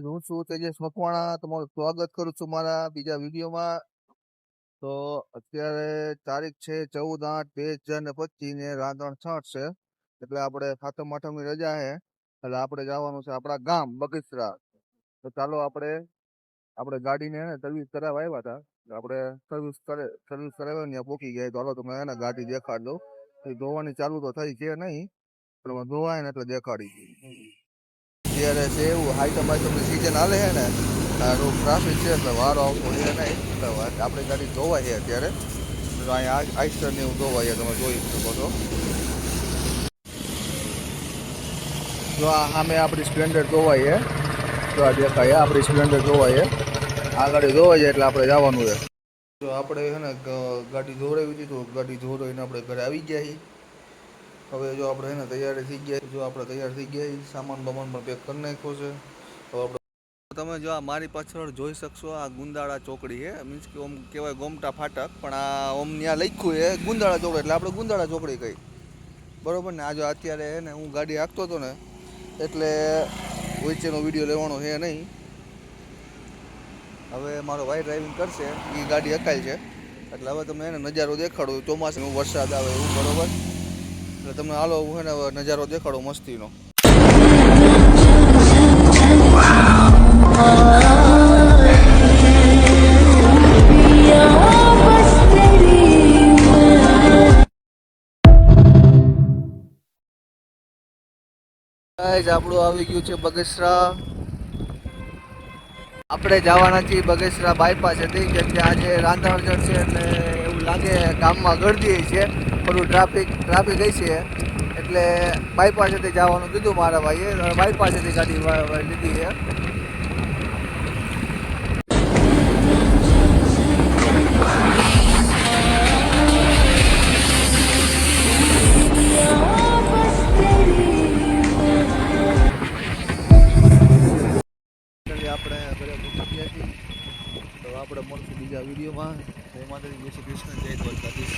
હું છું તેજસ મકવાણા, તમારું સ્વાગત કરું છું મારા બીજા વિડીયોમાં. તો અત્યારે તારીખ છે 14/8/2025 ને રાંધણ 6 છે. એટલે આપણે સાતમ આઠમની રજા છે, એટલે આપણે જવાનું છે આપણા ગામ બગસરા. તો ચાલો આપણે ગાડીને સર્વિસ કરાવવા આવ્યા હતા. આપણે સર્વિસ કરાવ્યા ત્યાં પોકી ગયા. તો હાલો તમે એને ગાડી દેખાડ દઉં. એ ધોવાની ચાલુ તો થઈ છે નહીં, પણ ધોવાય ને એટલે દેખાડી. અત્યારે છે એવું આઈટમની સિઝન હાલે છે ને, ટ્રાફિક છે એટલે વારો આવતો છે નહીં. એટલે આપણી ગાડી ધોવાય છે અત્યારે. અહીંયા આઈસ્ટર ને એવું ધોવાય છે, તમે જોઈ શકો છો. જો આ સામે આપણી સ્પ્લેન્ડર ધોવાય છે. જો આ દેખાય આપણી સ્પ્લેન્ડર ધોવાય છે. આ ગાડી ધોવાય છે એટલે આપણે જવાનું છે. જો આપણે છે ને ગાડી ધોરાવી હતી, તો ગાડી ધોરાવીને આપણે ઘરે આવી ગયા છીએ. હવે જો આપણે એને તૈયાર થઈ ગયા, જો આપણે તૈયાર થઈ ગયા, સામાન બામાન પણ પેક કરી નાખ્યો છે. હવે આપણે તમે જો આ મારી પાછળ જોઈ શકશો, આ ગુંદાળા ચોકડી છે. મીન્સ કે ઓમ કહેવાય ગોમટા ફાટક, પણ આ ઓમ ત્યાં લખ્યું છે ગુંદાળા ચોકડી, એટલે આપણે ગુંદાળા ચોકડી કહી. બરોબર ને? આ જો અત્યારે છે ને હું ગાડી હાંકતો હતો ને, એટલે વચ્ચેનો વિડીયો લેવાનો છે નહીં. હવે મારો ભાઈ ડ્રાઇવિંગ કરશે, એ ગાડી હકાય છે. એટલે હવે તમને એને નજારો દેખાડું, ચોમાસામાં વરસાદ આવે એવું. બરોબર? એટલે તમને હાલો હું છે ને નજારો દેખાડો મસ્તીનો. આપણું આવી ગયું છે બગસરા. આપણે જવાના છીએ બગસરા બાયપાસ હતી, કેમ કે આજે રાંધણ છે એટલે એવું લાગે ગામમાં ગળદી છે, થોડું ટ્રાફિક હઈ છે. એટલે બાયપાસેથી જવાનું કીધું મારા ભાઈએ, બાયપાસેથી ગાડી લીધી છે. આપણે ઘરે પહોંચી ગયા છીએ. તો આપણે મળશું બીજા વિડીયોમાં. જય માતાજી, જય શ્રી કૃષ્ણ, જય દ્વારકાધીશ.